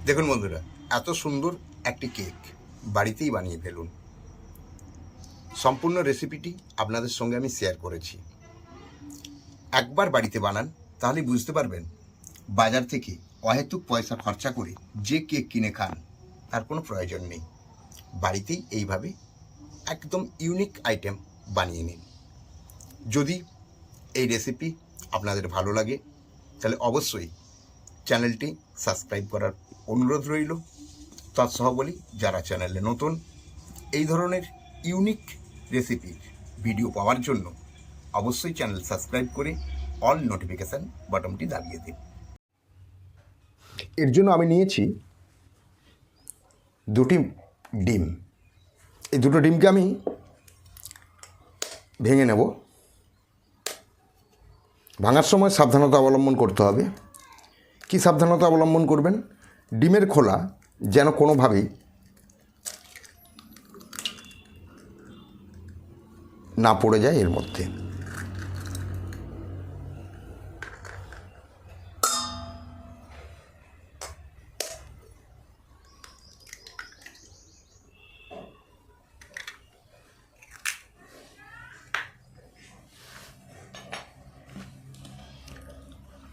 দেখুন বন্ধুরা, এত সুন্দর একটি কেক বাড়িতেই বানিয়ে ফেলুন। সম্পূর্ণ রেসিপিটি আপনাদের সঙ্গে আমি শেয়ার করেছি। একবার বাড়িতে বানান, তাহলেই বুঝতে পারবেন বাজার থেকে অহেতুক পয়সা খরচা করে যে কেক কিনে খান তার কোনো প্রয়োজন নেই। বাড়িতেই এইভাবে একদম ইউনিক আইটেম বানিয়ে নিন। যদি এই রেসিপি আপনাদের ভালো লাগে তাহলে অবশ্যই চ্যানেলটি সাবস্ক্রাইব করার অনুরোধ রইল। তৎসহ বলি, যারা চ্যানেলে নতুন, এই ধরনের ইউনিক রেসিপির ভিডিও পাওয়ার জন্য অবশ্যই চ্যানেল সাবস্ক্রাইব করে অল নোটিফিকেশান বাটনটি দাবিয়ে দিন। এর জন্য আমি নিয়েছি দুটি ডিম। এই দুটো ডিমকে আমি ভেঙে নেব। ভাঙার সময় সাবধানতা অবলম্বন করতে হবে। কি সাবধানতা অবলম্বন করবেন? ডিমের খোলা যেন কোনোভাবেই না পড়ে যায় এর মধ্যে।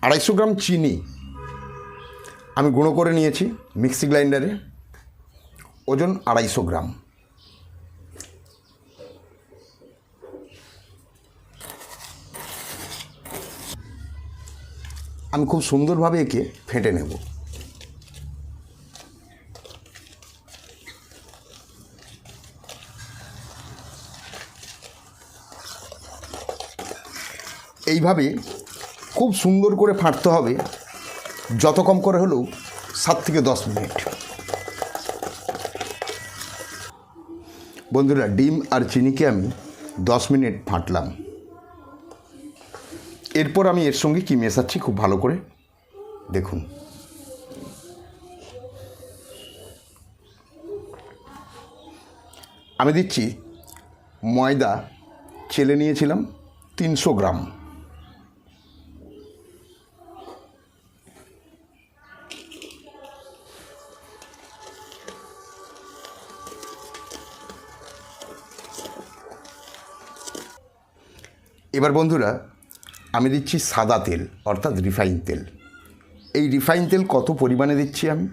আড়াইশো গ্রাম চিনি আমি গুঁড়ো করে নিয়েছি মিক্সি গ্রাইন্ডারে। ওজন 250 গ্রাম। আমি খুব সুন্দরভাবে একে ফেটে নেব। এইভাবে খুব সুন্দর করে ফাটতে হবে, যত কম করে হলেও 7 থেকে 10 মিনিট। বন্ধুরা, ডিম আর চিনিকে আমি 10 মিনিট ফাটলাম। এরপর আমি এর সঙ্গে কি মেশাচ্ছি খুব ভালো করে দেখুন। আমি দিচ্ছি ময়দা, চেলে নিয়েছিলাম 300 গ্রাম। এবার বন্ধুরা, আমি দিচ্ছি সাদা তেল, অর্থাৎ রিফাইন তেল। এই রিফাইন তেল কত পরিমাণে দিচ্ছি আমি?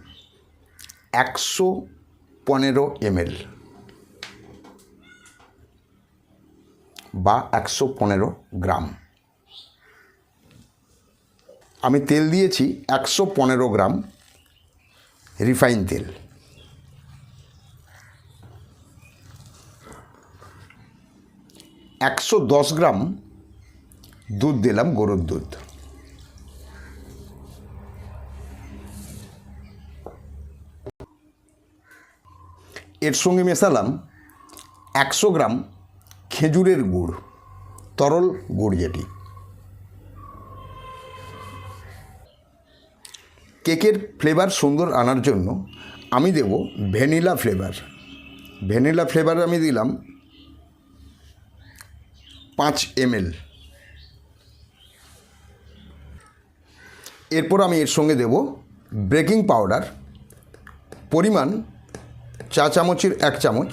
115 ml বা 115 গ্রাম। আমি তেল দিয়েছি 115 গ্রাম রিফাইন তেল। একশো 10 গ্রাম দুধ দিলাম, গরুর দুধ। এর সঙ্গে মেশালাম 100 গ্রাম খেজুরের গুড়, তরল গুড় যেটি। কেকের ফ্লেভার সুন্দর আনার জন্য আমি দেব ভ্যানিলা ফ্লেভার। ভ্যানিলা ফ্লেভার আমি দিলাম 5 ml। এরপর আমি এর সঙ্গে দেব বেকিং পাউডার, পরিমাণ চা চামচের 1 চামচ।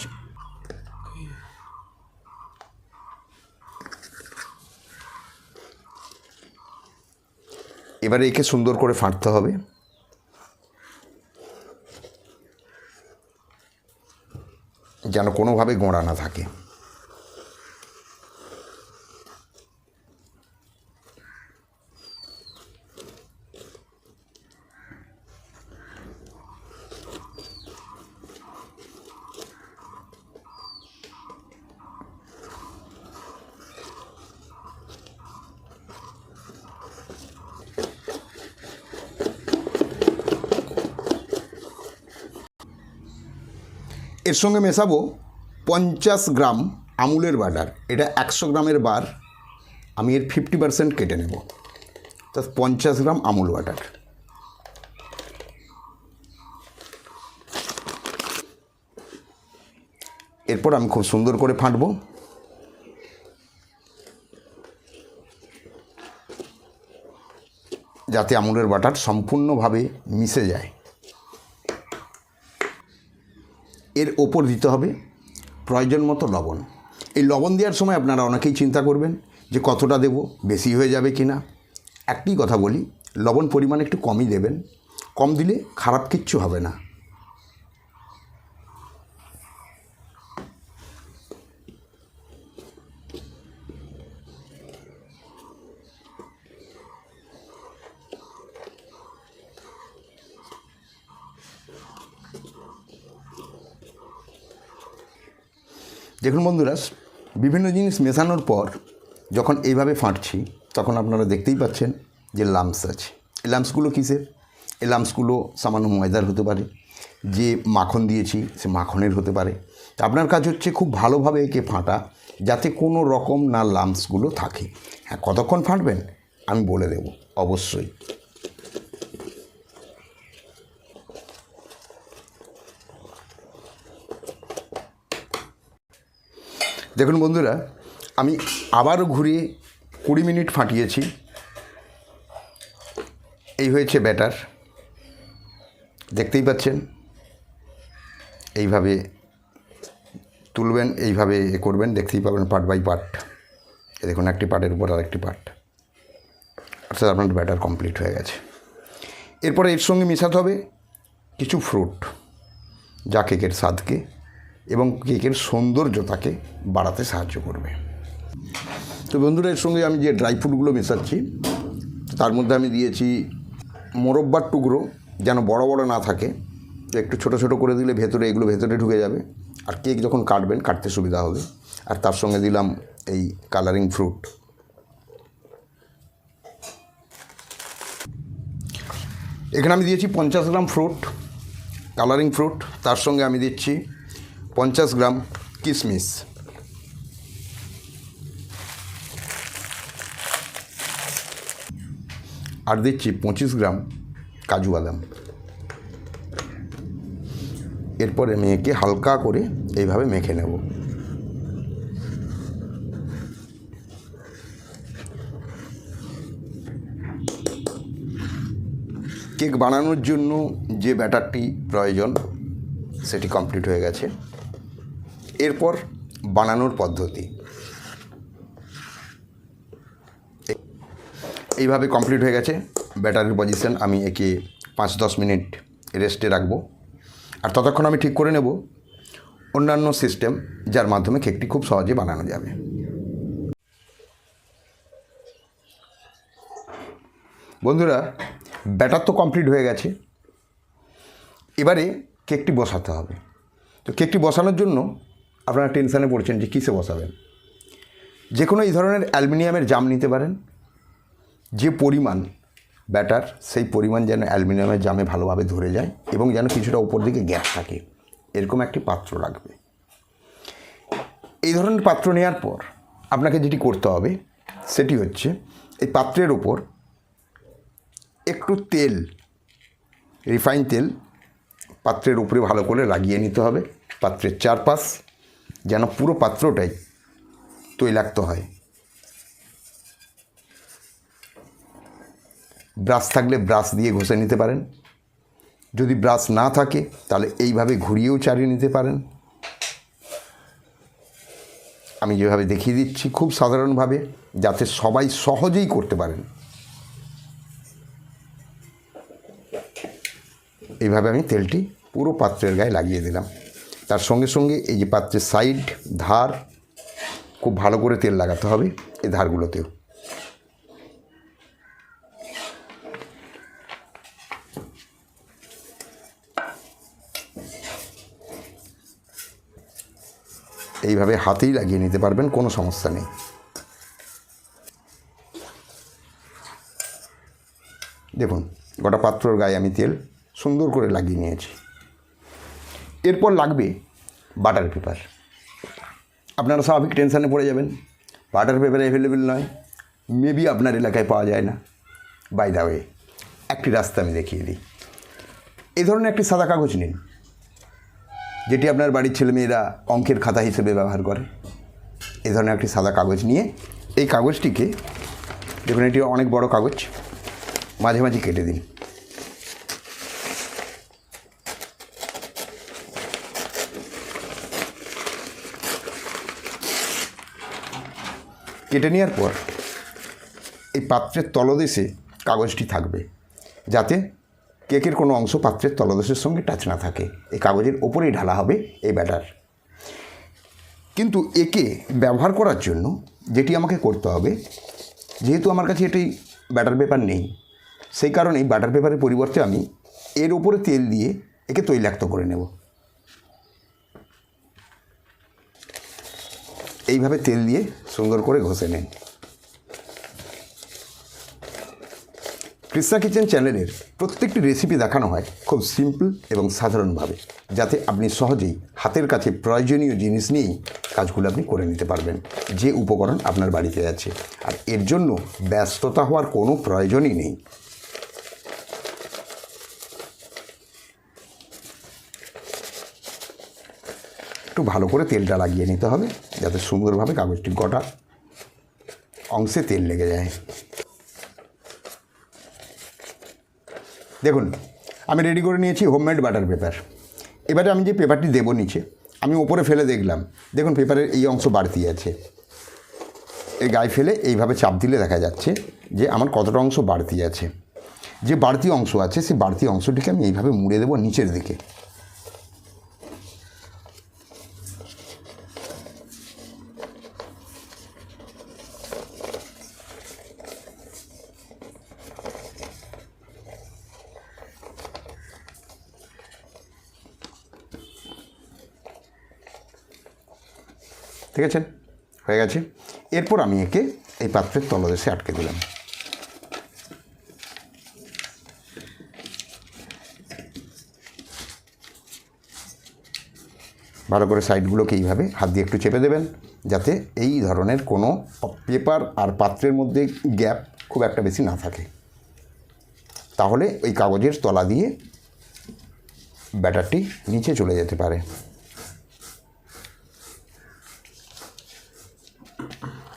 এবারে একে সুন্দর করে ফাটতে হবে, যেন কোনোভাবে গোঁড়া না থাকে। এর সঙ্গে মেশাবো 50 গ্রাম আমুলের বাটার। এটা 100 গ্রামের বার, আমি এর 50% কেটে নেব, তা 50 গ্রাম আমুল বাটার। এরপর আমি খুব সুন্দর করে ফাটবো, যাতে আমুলের বাটার সম্পূর্ণভাবে মিশে যায়। এর ওপর দিতে হবে প্রয়োজন মতো লবণ। এই লবণ দেওয়ার সময় আপনারা অনেকেই চিন্তা করবেন যে কতটা দেব, বেশি হয়ে যাবে কি না। একটি কথা বলি, লবণ পরিমাণ একটু কমই দেবেন, কম দিলে খারাপ কিচ্ছু হবে না। দেখুন বন্ধুরা, বিভিন্ন জিনিস মেশানোর পর যখন এইভাবে ফাটছি তখন আপনারা দেখতেই পাচ্ছেন যে লাম্পস আছে। এই লাম্পসগুলো কিসের? এই লাম্পসগুলো সামান্য ময়দার হতে পারে, যে মাখন দিয়েছি সে মাখনের হতে পারে। আপনার কাজ হচ্ছে খুব ভালোভাবে একে ফাটা, যাতে কোনো রকম না লাম্পসগুলো থাকে। হ্যাঁ, কতক্ষণ ফাটবেন আমি বলে দেব অবশ্যই। দেখুন বন্ধুরা, আমি আবারও ঘুরিয়ে 20 মিনিট ফাটিয়েছি। এই হয়েছে ব্যাটার, দেখতেই পাচ্ছেন। এইভাবে তুলবেন, এইভাবে করবেন, দেখতেই পাবেন পার্ট বাই পার্ট। দেখুন একটি পার্টের উপর আরেকটি পার্ট, অর্থাৎ আপনার ব্যাটার কমপ্লিট হয়ে গেছে। এরপরে এর সঙ্গে মেশাতে হবে কিছু ফ্রুট, যা কেকের স্বাদকে এবং কেকের সৌন্দর্যতাকে বাড়াতে সাহায্য করবে। তো বন্ধুরা, এর সঙ্গে আমি যে ড্রাই ফ্রুটগুলো মেশাচ্ছি তার মধ্যে আমি দিয়েছি মোরব্বার টুকরো, যেন বড় বড় না থাকে, একটু ছোট ছোট করে দিলে এগুলো ভেতরে ঢুকে যাবে, আর কেক যখন কাটবেন কাটতে সুবিধা হবে। আর তার সঙ্গে দিলাম এই কালারিং ফ্রুট। এখানে আমি দিয়েছি 50 গ্রাম ফ্রুট, কালারিং ফ্রুট। তার সঙ্গে আমি দিচ্ছি 50 গ্রাম কিশমিশ, আর দিচ্ছি 25 গ্রাম কাজু বাদাম। এরপরে আমি একে হালকা করে এইভাবে মেখে নেব। কেক বানানোর জন্য যে ব্যাটারটি প্রয়োজন সেটি কমপ্লিট হয়ে গেছে। এরপর বানানোর পদ্ধতি এইভাবে কমপ্লিট হয়ে গেছে। ব্যাটারের পজিশন, আমি একে 5-10 মিনিট রেস্টে রাখবো। আর ততক্ষণ আমি ঠিক করে নেব অন্যান্য সিস্টেম, যার মাধ্যমে কেকটি খুব সহজে বানানো যাবে। বন্ধুরা, ব্যাটার তো কমপ্লিট হয়ে গেছে, এবারে কেকটি বসাতে হবে। তো কেকটি বসানোর জন্য আপনারা টেনশানে পড়ছেন যে কিসে বসাবেন। যে কোনো এই ধরনের অ্যালুমিনিয়ামের জাম নিতে পারেন। যে পরিমাণ ব্যাটার সেই পরিমাণ যেন অ্যালুমিনিয়ামের জামে ভালোভাবে ধরে যায় এবং যেন কিছুটা উপর দিকে গ্যাপ থাকে, এরকম একটি পাত্র লাগবে। এই ধরনের পাত্র নেওয়ার পর আপনাকে যেটি করতে হবে সেটি হচ্ছে এই পাত্রের ওপর একটু তেল, রিফাইন তেল পাত্রের উপরে ভালো করে লাগিয়ে নিতে হবে। পাত্রের চারপাশ যেন পুরো পাত্রটাই তৈলাক্ত হয়। ব্রাশ থাকলে ব্রাশ দিয়ে ঘষে নিতে পারেন, যদি ব্রাশ না থাকে তাহলে এইভাবে ঘুরিয়েও চালিয়ে নিতে পারেন। আমি যেভাবে দেখিয়ে দিচ্ছি খুব সাধারণভাবে, যাতে সবাই সহজেই করতে পারেন। এইভাবে আমি তেলটি পুরো পাত্রের গায়ে লাগিয়ে দিলাম। তার সঙ্গে সঙ্গে এই যে পাত্রের সাইড, ধার, খুব ভালো করে তেল লাগাতে হবে এই ধারগুলোতেও। এইভাবে হাতেই লাগিয়ে নিতে পারবেন, কোনো সমস্যা নেই। দেখুন গোটা পাত্রর গায়ে আমি তেল সুন্দর করে লাগিয়ে নিয়েছি। এরপর লাগবে বাটার পেপার। আপনারা স্বাভাবিক টেনশানে পড়ে যাবেন, বাটার পেপার অ্যাভেলেবেল নয়, মেবি আপনার এলাকায় পাওয়া যায় না। বাই দ্য ওয়ে, একটি রাস্তা আমি দেখিয়ে দিই। এই ধরনের একটি সাদা কাগজ নিন, যেটি আপনার বাড়ির ছেলেমেয়েরা অঙ্কের খাতা হিসেবে ব্যবহার করে। এই ধরনের একটি সাদা কাগজ নিয়ে এই কাগজটিকে, দেখুন এটি অনেক বড় কাগজ, মাঝে মাঝে কেটে দিন। কেটে নেওয়ার পর এই পাত্রের তলদেশে কাগজটি থাকবে, যাতে কেকের কোনো অংশ পাত্রের তলদেশের সঙ্গে টাচ না থাকে। এই কাগজের ওপরেই ঢালা হবে এই ব্যাটার। কিন্তু একে ব্যবহার করার জন্য যেটি আমাকে করতে হবে, যেহেতু আমার কাছে এটি ব্যাটার পেপার নেই, সেই কারণেই বাটার পেপারের পরিবর্তে আমি এর উপরে তেল দিয়ে একে তৈলাক্ত করে নেব। এইভাবে তেল দিয়ে সুন্দর করে ঘষে নেন। কৃষ্ণা কিচেন চ্যানেলের প্রত্যেকটি রেসিপি দেখানো হয় খুব সিম্পল এবং সাধারণভাবে, যাতে আপনি সহজেই হাতের কাছে প্রয়োজনীয় জিনিস নিয়েই কাজগুলো আপনি করে নিতে পারবেন, যে উপকরণ আপনার বাড়িতে আছে। আর এর জন্য ব্যস্ততা হওয়ার কোনো প্রয়োজনই নেই। একটু ভালো করে তেলটা লাগিয়ে নিতে হবে, যাতে সুন্দরভাবে কাগজটির গোটা অংশে তেল লেগে যায়। দেখুন, আমি রেডি করে নিয়েছি হোমমেড বাটার পেপার। এবারে আমি যে পেপারটি দেবো নিচে, আমি ওপরে ফেলে দেখলাম, দেখুন পেপারের এই অংশ বাড়তি আছে। এই গায়ে ফেলে এইভাবে চাপ দিলে দেখা যাচ্ছে যে আমার কতটা অংশ বাড়তি আছে। যে বাড়তি অংশ আছে সেই বাড়তি অংশটিকে আমি এইভাবে মুড়ে দেবো নিচের দিকে। ঠিক আছে, হয়ে গেছে। এরপর আমি একে এই পাত্রের তলদেশে আটকে দিলাম। ভালো করে সাইডগুলোকে এইভাবে হাত দিয়ে একটু চেপে দেবেন, যাতে এই ধরনের কোনো পেপার আর পাত্রের মধ্যে গ্যাপ খুব একটা বেশি না থাকে। তাহলে ওই কাগজের তলা দিয়ে ব্যাটারটি নিচে চলে যেতে পারে।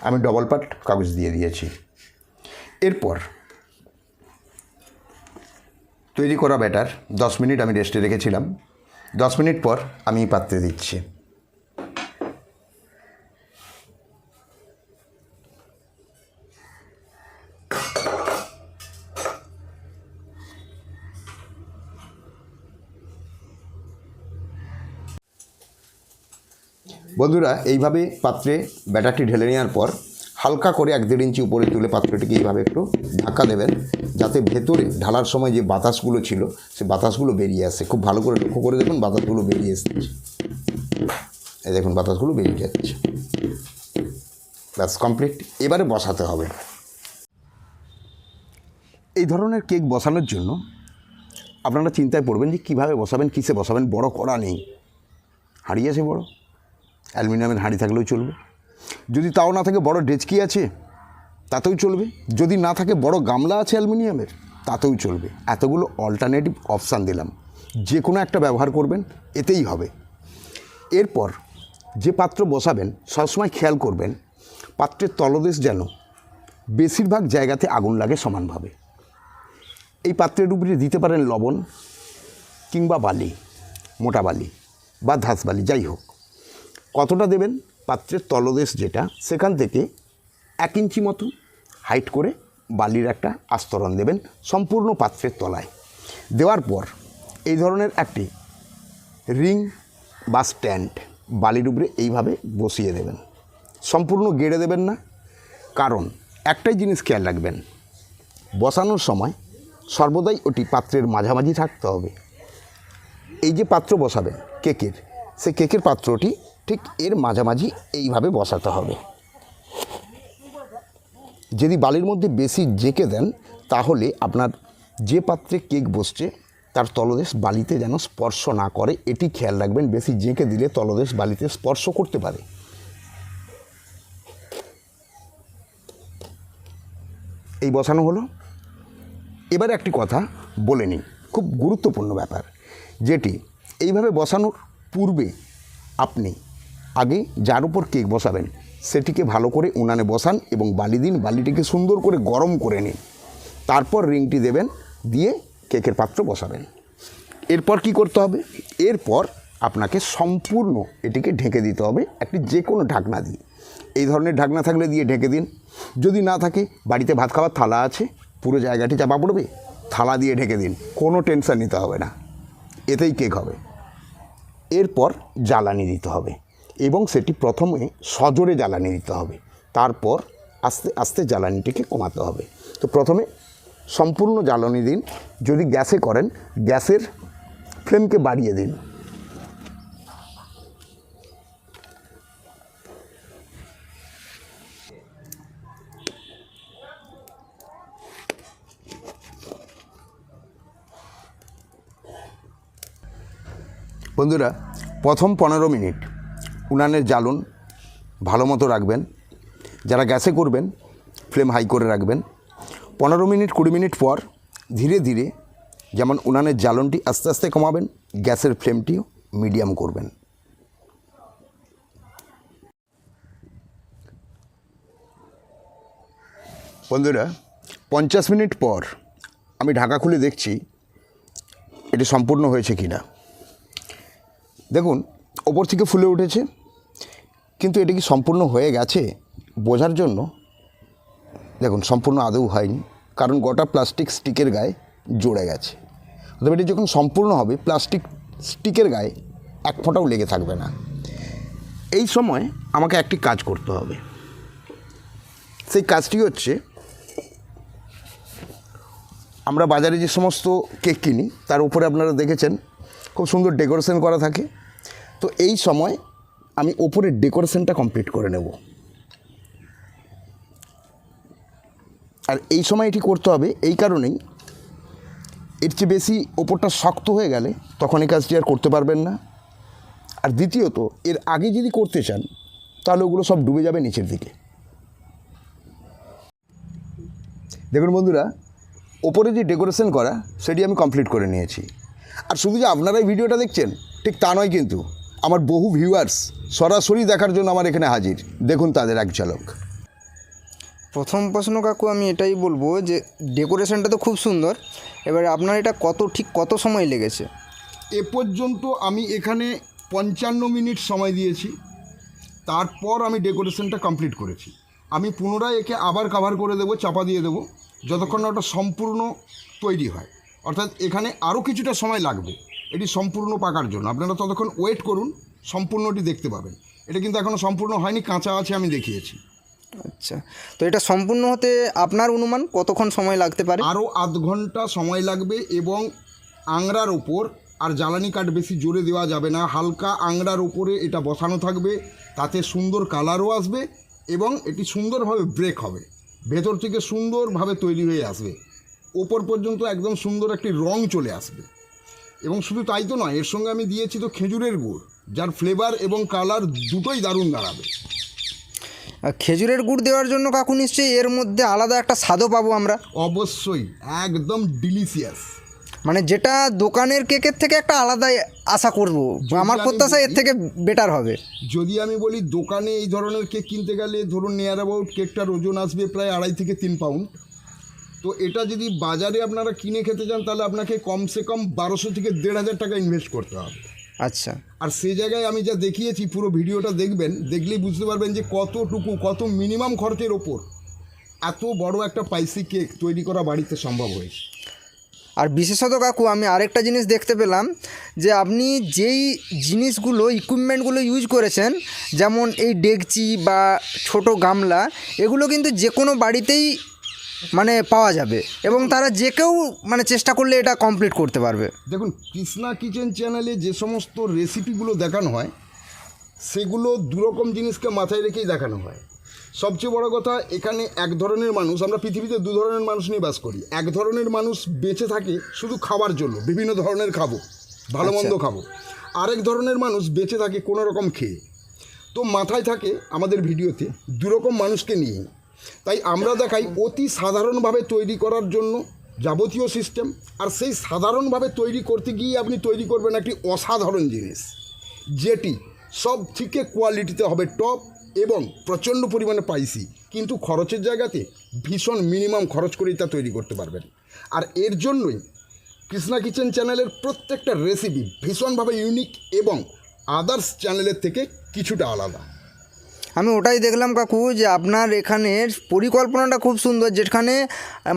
আমি ডবল পার্ট কাগজ দিয়ে দিয়েছি। এরপর তৈরি করা ব্যাটার 10 মিনিট আমি রেস্টে রেখেছিলাম। 10 মিনিট পর আমি পাত্রে দিচ্ছি। বন্ধুরা, এইভাবে পাত্রে ব্যাটারটি ঢেলে নেওয়ার পর হালকা করে 1-1.5 ইঞ্চি উপরে তুলে পাত্রটিকে এইভাবে একটু ঢাকা দেবেন, যাতে ভেতরে ঢালার সময় যে বাতাসগুলো ছিল সে বাতাসগুলো বেরিয়ে আসে। খুব ভালো করে লক্ষ্য করে দেখুন, বাতাসগুলো বেরিয়ে এসছে। এই দেখুন, বাতাসগুলো বেরিয়ে যাচ্ছে। ব্যাস কমপ্লিট। এবারে বসাতে হবে। এই ধরনের কেক বসানোর জন্য আপনারা চিন্তায় পড়বেন যে কীভাবে বসাবেন, কিসে বসাবেন। বড় কড়া নেই, হাঁড়ি আছে বড়, অ্যালুমিনিয়ামের হাঁড়ি থাকলেও চলবে। যদি তাও না থাকে বড় ডেচকি আছে, তাতেও চলবে। যদি না থাকে বড় গামলা আছে অ্যালুমিনিয়ামের, তাতেও চলবে। এতগুলো অল্টারনেটিভ অপশান দিলাম, যে কোনো একটা ব্যবহার করবেন, এতেই হবে। এরপর যে পাত্র বসাবেন সবসময় খেয়াল করবেন পাত্রের তলদেশ যেন বেশিরভাগ জায়গাতে আগুন লাগে সমানভাবে। এই পাত্রের উপরে দিতে পারেন লবণ কিংবা বালি, মোটা বালি বা ধাস বালি, যাই হোক। কতটা দেবেন, পাত্রের তলদেশ যেটা, সেখান থেকে 1 ইঞ্চি মতো হাইট করে বালির একটা আস্তরণ দেবেন সম্পূর্ণ পাত্রের তলায়। দেওয়ার পর এই ধরনের একটি রিং বা স্ট্যান্ড বালির উপরে এইভাবে বসিয়ে দেবেন। সম্পূর্ণ গেড়ে দেবেন না, কারণ একটাই জিনিস খেয়াল রাখবেন, বসানোর সময় সর্বদাই ওটি পাত্রের মাঝামাঝি থাকতে হবে। এই যে পাত্র বসাবেন কেকের, সেই কেকের পাত্রটি ঠিক এর মাঝামাঝি এইভাবে বসাতে হবে। যদি বালির মধ্যে বেশি জেঁকে দেন, তাহলে আপনার যে পাত্রে কেক বসছে তার তলদেশ বালিতে যেন স্পর্শ না করে, এটি খেয়াল রাখবেন। বেশি জেঁকে দিলে তলদেশ বালিতে স্পর্শ করতে পারে। এই বসানো হলো। এবার একটি কথা বলে নিই, খুব গুরুত্বপূর্ণ ব্যাপার, যেটি এইভাবে বসানোর পূর্বে আপনি আগে যার উপর কেক বসাবেন সেটিকে ভালো করে উনানে বসান এবং বালি দিন। বালিটিকে সুন্দর করে গরম করে নিন, তারপর রিংটি দেবেন, দিয়ে কেকের পাত্র বসাবেন। এরপর কি করতে হবে, এরপর আপনাকে সম্পূর্ণ এটিকে ঢেকে দিতে হবে একটি যে কোনো ঢাকনা দিয়ে। এই ধরনের ঢাকনা থাকলে দিয়ে ঢেকে দিন। যদি না থাকে, বাড়িতে ভাত খাওয়ার থালা আছে, পুরো জায়গাটি চাপা পড়বে, থালা দিয়ে ঢেকে দিন, কোনো টেনশন নিতে হবে না, এতেই কেক হবে। এরপর জ্বালানি দিতে হবে এবং সেটি প্রথমে সজোরে জ্বালানি দিতে হবে, তারপর আস্তে আস্তে জ্বালানিটিকে কমাতে হবে। তো প্রথমে সম্পূর্ণ জ্বালানি দিন। যদি গ্যাসে করেন, গ্যাসের ফ্লেমকে বাড়িয়ে দিন। বন্ধুরা, প্রথম 15 মিনিট উনানের জ্বালন ভালো মতো রাখবেন। যারা গ্যাসে করবেন, ফ্লেম হাই করে রাখবেন। 15 মিনিট 20 মিনিট পর ধীরে ধীরে যেমন উনানের জ্বালনটি আস্তে আস্তে কমাবেন, গ্যাসের ফ্লেমটিও মিডিয়াম করবেন। বন্ধুরা, 50 মিনিট পর আমি ঢাকা খুলে দেখছি এটি সম্পূর্ণ হয়েছে কি না। দেখুন, ওপর থেকে ফুলে উঠেছে, কিন্তু এটি কি সম্পূর্ণ হয়ে গেছে বোঝার জন্য দেখুন সম্পূর্ণ আদৌ হয়নি, কারণ গোটা প্লাস্টিক স্টিকের গায়ে জড়ে গেছে। তবে এটি যখন সম্পূর্ণ হবে, প্লাস্টিক স্টিকের গায়ে এক ফোঁটাও লেগে থাকবে না। এই সময় আমাকে একটি কাজ করতে হবে। সেই কাজটি হচ্ছে, আমরা বাজারে যে সমস্ত কেক কিনি তার উপরে আপনারা দেখেছেন খুব সুন্দর ডেকোরেশন করা থাকে। তো এই সময় আমি ওপরের ডেকোরেশনটা কমপ্লিট করে নেব। আর এই সময় এটি করতে হবে এই কারণেই, এর চেয়ে বেশি ওপরটা শক্ত হয়ে গেলে তখন এই কাজটি আর করতে পারবেন না। আর দ্বিতীয়ত, এর আগে যদি করতে চান তাহলে ওগুলো সব ডুবে যাবে নিচের দিকে। দেখুন বন্ধুরা, ওপরে যে ডেকোরেশন করা সেটি আমি কমপ্লিট করে নিয়েছি। আর শুধু যে আপনারাই ভিডিওটা দেখছেন ঠিক তা নয়, কিন্তু আমার বহু ভিউয়ার্স সরাসরি দেখার জন্য আমার এখানে হাজির। দেখুন তাদের এক ঝলক। প্রথম প্রশ্ন কাকু, আমি এটাই বলবো যে ডেকোরেশনটা তো খুব সুন্দর, এবারে আপনার এটা কত সময় লেগেছে? এ পর্যন্ত আমি এখানে 55 মিনিট সময় দিয়েছি, তারপর আমি ডেকোরেশনটা কমপ্লিট করেছি। আমি পুনরায় একে আবার কভার করে দেবো, চাপা দিয়ে দেবো, যতক্ষণ না ওটা সম্পূর্ণ তৈরি হয়। অর্থাৎ এখানে আরও কিছুটা সময় লাগবে এটি সম্পূর্ণ পাকার জন্য। আপনারা ততক্ষণ ওয়েট করুন, সম্পূর্ণটি দেখতে পাবেন। এটা কিন্তু এখনও সম্পূর্ণ হয়নি, কাঁচা আছে, আমি দেখিয়েছি। আচ্ছা, তো এটা সম্পূর্ণ হতে আপনার অনুমান কতক্ষণ সময় লাগতে পারে? আরও আধ ঘন্টা সময় লাগবে। এবং আংড়ার ওপর আর জ্বালানি কাঠ বেশি জোরে দেওয়া যাবে না, হালকা আংড়ার ওপরে এটা বসানো থাকবে, তাতে সুন্দর কালারও আসবে এবং এটি সুন্দরভাবে ব্রেক হবে, ভেতর থেকে সুন্দরভাবে তৈরি হয়ে আসবে, ওপর পর্যন্ত একদম সুন্দর একটি রং চলে আসবে। এবং শুধু তাই তো নয়, এর সঙ্গে আমি দিয়েছি তো খেজুরের গুড়, যার ফ্লেভার এবং কালার দুটোই দারুণ দাঁড়াবে। খেজুরের গুড় দেওয়ার জন্য কাকু নিশ্চয়ই এর মধ্যে আলাদা একটা স্বাদও পাবো আমরা? অবশ্যই, একদম ডিলিশিয়াস। মানে যেটা দোকানের কেকের থেকে একটা আলাদাই আশা করব, আমার প্রত্যাশা এর থেকে বেটার হবে। যদি আমি বলি, দোকানে এই ধরনের কেক কিনতে গেলে ধরুন নিয়ার অ্যাবাউট কেকটার ওজন আসবে প্রায় 2.5 থেকে 3 পাউন্ড। তো এটা যদি বাজারে আপনারা কিনে খেতে চান তাহলে আপনাকে কমসে কম 1200 থেকে 1500 টাকা ইনভেস্ট করতে হবে। আচ্ছা, আর সেই জায়গায় আমি যা দেখিয়েছি, পুরো ভিডিওটা দেখবেন, দেখলেই বুঝতে পারবেন যে কত মিনিমাম খরচের ওপর এত বড় একটা স্পাইসি কেক তৈরি করা বাড়িতে সম্ভব হয়েছে। আর বিশেষত কাকু, আমি আরেকটা জিনিস দেখতে পেলাম যে আপনি যেই জিনিসগুলো ইকুইপমেন্টগুলো ইউজ করেছেন, যেমন এই ডেকচি বা ছোট গামলা, এগুলো কিন্তু যে কোনো বাড়িতেই মানে পাওয়া যাবে এবং তারা যে কেউ মানে চেষ্টা করলে এটা কমপ্লিট করতে পারবে। দেখুন, কৃষ্ণা কিচেন চ্যানেলে যে সমস্ত রেসিপিগুলো দেখানো হয় সেগুলো দুরকম জিনিসকে মাথায় রেখেই দেখানো হয়। সবচেয়ে বড় কথা, এখানে এক ধরনের মানুষ, আমরা পৃথিবীতে 2 ধরনের মানুষ নিয়ে বাস করি। এক ধরনের মানুষ বেঁচে থাকে শুধু খাবার জন্য, বিভিন্ন ধরনের খাবো, ভালো মন্দ খাবো। আরেক ধরনের মানুষ বেঁচে থাকে কোনো রকম খেয়ে। তো মাথায় থাকে আমাদের ভিডিওতে 2 রকম মানুষকে নিয়ে। তাই আমরা দেখাই অতি সাধারণভাবে তৈরি করার জন্য যাবতীয় সিস্টেম, আর সেই সাধারণভাবে তৈরি করতে গিয়ে আপনি তৈরি করবেন একটি অসাধারণ জিনিস, যেটি সব থেকে কোয়ালিটিতে হবে টপ এবং প্রচণ্ড পরিমাণে স্পাইসি, কিন্তু খরচের জায়গাতে ভীষণ মিনিমাম খরচ করেই তা তৈরি করতে পারবেন। আর এর জন্যই কৃষ্ণা কিচেন চ্যানেলের প্রত্যেকটা রেসিপি ভীষণভাবে ইউনিক এবং আদার্স চ্যানেলের থেকে কিছুটা আলাদা। আমি ওটাই দেখলাম কাকু যে আপনার এখানের পরিকল্পনাটা খুব সুন্দর, যেখানে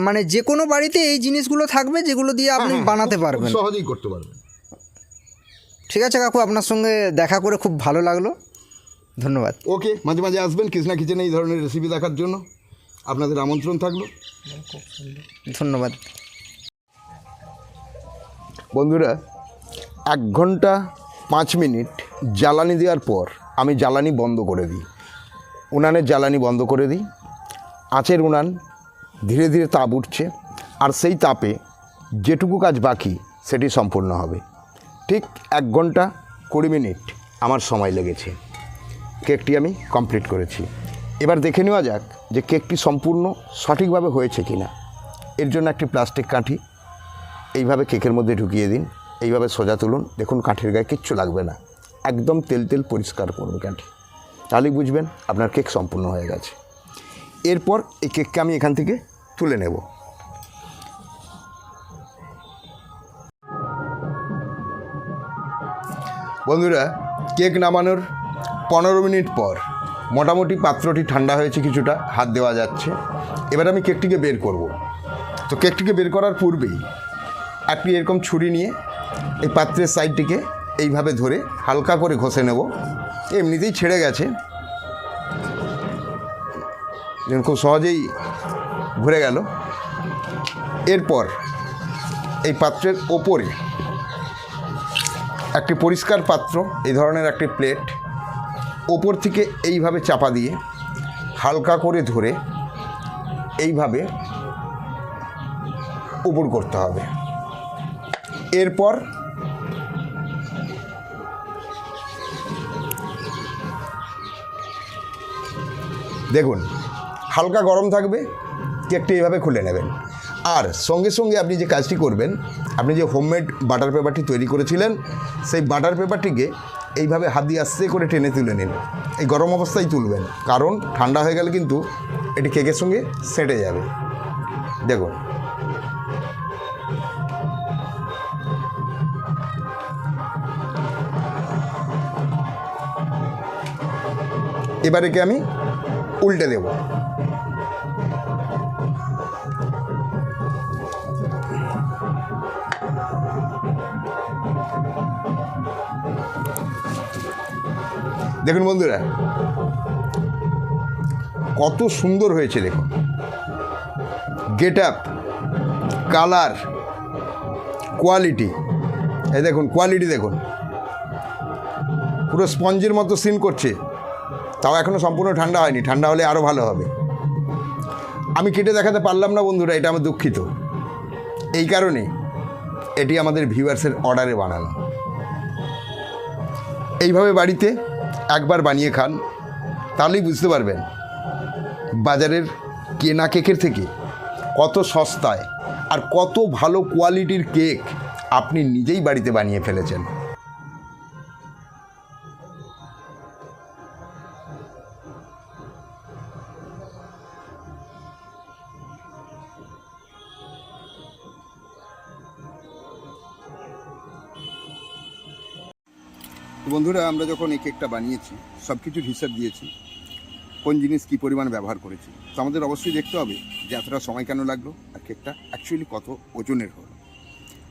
মানে যে কোনো বাড়িতে এই জিনিসগুলো থাকবে যেগুলো দিয়ে আপনি বানাতে পারবেন, সহজেই করতে পারবেন। ঠিক আছে কাকু, আপনার সঙ্গে দেখা করে খুব ভালো লাগলো, ধন্যবাদ। ওকে, মাঝে মাঝে আসবেন কৃষ্ণা কিচেনে এই ধরনের রেসিপি দেখার জন্য, আপনাদের আমন্ত্রণ থাকলো। ধন্যবাদ। বন্ধুরা, 1 ঘন্টা 5 মিনিট জ্বালানি দেওয়ার পর আমি জ্বালানি বন্ধ করে দিই, উনানের জ্বালানি বন্ধ করে দিই। আঁচের উনান ধীরে ধীরে তাপ উঠছে, আর সেই তাপে যেটুকু কাজ বাকি সেটি সম্পূর্ণ হবে। ঠিক 1 ঘন্টা 20 মিনিট আমার সময় লেগেছে, কেকটি আমি কমপ্লিট করেছি। এবার দেখে নেওয়া যাক যে কেকটি সম্পূর্ণ সঠিকভাবে হয়েছে কি না। এর জন্য একটি প্লাস্টিক কাঠি এইভাবে কেকের মধ্যে ঢুকিয়ে দিন, এইভাবে সোজা তুলুন, দেখুন কাঠির গায়ে কিচ্ছু লাগবে না, একদম তেল তেল পরিষ্কার করবে কাঠি, তাহলেই বুঝবেন আপনার কেক সম্পূর্ণ হয়ে গেছে। এরপর এই কেককে আমি এখান থেকে তুলে নেব। বন্ধুরা, কেক নামানোর 15 মিনিট পর মোটামুটি পাত্রটি ঠান্ডা হয়েছে, কিছুটা হাত দেওয়া যাচ্ছে। এবার আমি কেকটিকে বের করব। তো কেকটিকে বের করার পূর্বেই একটি এরকম ছুরি নিয়ে এই পাত্রের সাইডটিকে এইভাবে ধরে হালকা করে ঘষে নেব। এমনিতেই ছেড়ে গেছে, খুব সহজেই ঘুরে গেল। এরপর এই পাত্রের ওপরে একটি পরিষ্কার পাত্র, এই ধরনের একটি প্লেট, ওপর থেকে এইভাবে চাপা দিয়ে হালকা করে ধরে এইভাবে উপর করতে হবে। এরপর দেখুন হালকা গরম থাকবে, কেকটি এইভাবে খুলে নেবেন। আর সঙ্গে সঙ্গে আপনি যে কাজটি করবেন, আপনি যে হোমমেড বাটার পেপারটি তৈরি করেছিলেন, সেই বাটার পেপারটিকে এইভাবে হাত দিয়ে আস্তে করে টেনে তুলে নিন। এই গরম অবস্থায় তুলবেন, কারণ ঠান্ডা হয়ে গেলে কিন্তু এটি কেকের সঙ্গে সেটে যাবে। দেখুন এবার একে আমি উল্টে দেব। দেখুন বন্ধুরা, কত সুন্দর হয়েছে, দেখুন গেট আপ, কালার, কোয়ালিটি, এই দেখুন কোয়ালিটি দেখুন, পুরো স্পঞ্জের মতো সিন করছে। তাও এখনও সম্পূর্ণ ঠান্ডা হয়নি, ঠান্ডা হলে আরও ভালো হবে। আমি কেটে দেখাতে পারলাম না বন্ধুরা, এটা আমি দুঃখিত। এই কারণে এটি আমাদের ভিউয়ার্সের অর্ডারে বানানো। এইভাবে বাড়িতে একবার বানিয়ে খান, তাহলেই বুঝতে পারবেন বাজারের কেনা কেকের থেকে কত সস্তায় আর কত ভালো কোয়ালিটির কেক আপনি নিজেই বাড়িতে বানিয়ে ফেলেছেন। বন্ধুরা, আমরা যখন এই কেকটা বানিয়েছি সব কিছুর হিসাব দিয়েছি, কোন জিনিস কী পরিমাণ ব্যবহার করেছি। তো আমাদের অবশ্যই দেখতে হবে যে এতটা সময় কেন লাগলো আর কেকটা অ্যাকচুয়ালি কত ওজনের হলো।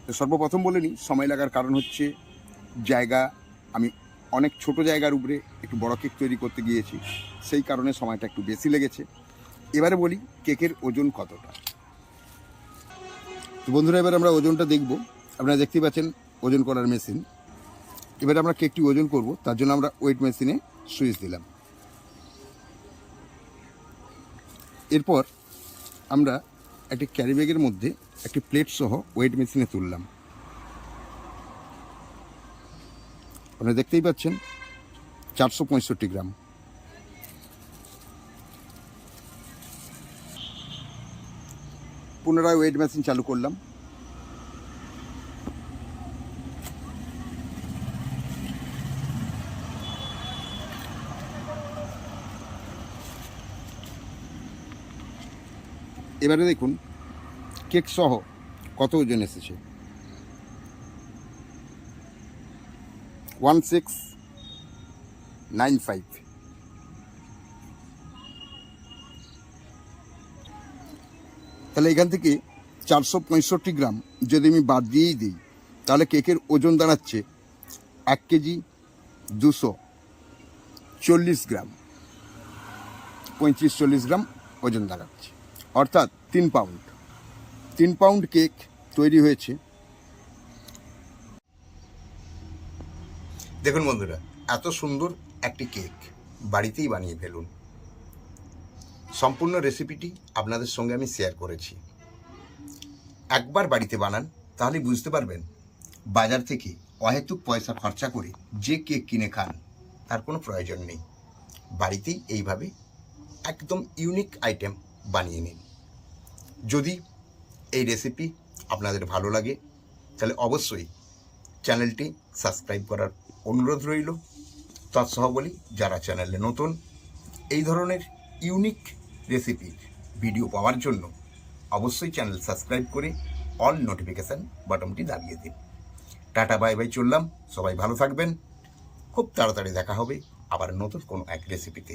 তো সর্বপ্রথম বলে নিই, সময় লাগার কারণ হচ্ছে জায়গা, আমি অনেক ছোট জায়গার উপরে একটু বড় কেক তৈরি করতে গিয়েছি, সেই কারণে সময়টা একটু বেশি লেগেছে। এবারে বলি কেকের ওজন কতটা। তো বন্ধুরা, এবার আমরা ওজনটা দেখব। আপনারা দেখতেই পাচ্ছেন ওজন করার মেশিন। এবারে আমরা কেকটি ওজন করব, তার জন্য আমরা ওয়েট মেশিনে সুইচ দিলাম। এরপর আমরা একটি ক্যারি ব্যাগের মধ্যে একটি প্লেট সহ ওয়েট মেশিনে তুললাম। আপনারা দেখতেই পাচ্ছেন 465 গ্রাম। পুনরায় ওয়েট মেশিন চালু করলাম। এবারে দেখুন কেক সহ কত ওজন এসেছে। 1695। তাহলে এখান থেকে 465 গ্রাম যদি আমি বাদ দিয়েই দিই, তাহলে কেকের ওজন দাঁড়াচ্ছে 1 কেজি 240 গ্রাম, 35-40 গ্রাম ওজন দাঁড়াচ্ছে, অর্থাৎ 3 পাউন্ড। 3 পাউন্ড কেক তৈরি হয়েছে। দেখুন বন্ধুরা, এত সুন্দর একটি কেক বাড়িতেই বানিয়ে ফেলুন। সম্পূর্ণ রেসিপিটি আপনাদের সঙ্গে আমি শেয়ার করেছি। একবার বাড়িতে বানান, তাহলে বুঝতে পারবেন বাজার থেকে অহেতুক পয়সা খরচা করে যে কেক কিনে খান তার কোনো প্রয়োজন নেই। বাড়িতেই এইভাবে একদম ইউনিক আইটেম বানিয়ে নিন। যদি এই রেসিপি আপনাদের ভালো লাগে তাহলে অবশ্যই চ্যানেলটি সাবস্ক্রাইব করার অনুরোধ রইল। তৎসহ বলি, যারা চ্যানেলে নতুন, এই ধরনের ইউনিক রেসিপির ভিডিও পাওয়ার জন্য অবশ্যই চ্যানেল সাবস্ক্রাইব করে অল নোটিফিকেশান বাটনটি দাবিয়ে দিন। টাটা বাই বাই, চললাম। সবাই ভালো থাকবেন। খুব তাড়াতাড়ি দেখা হবে আবার নতুন কোনো এক রেসিপিতে।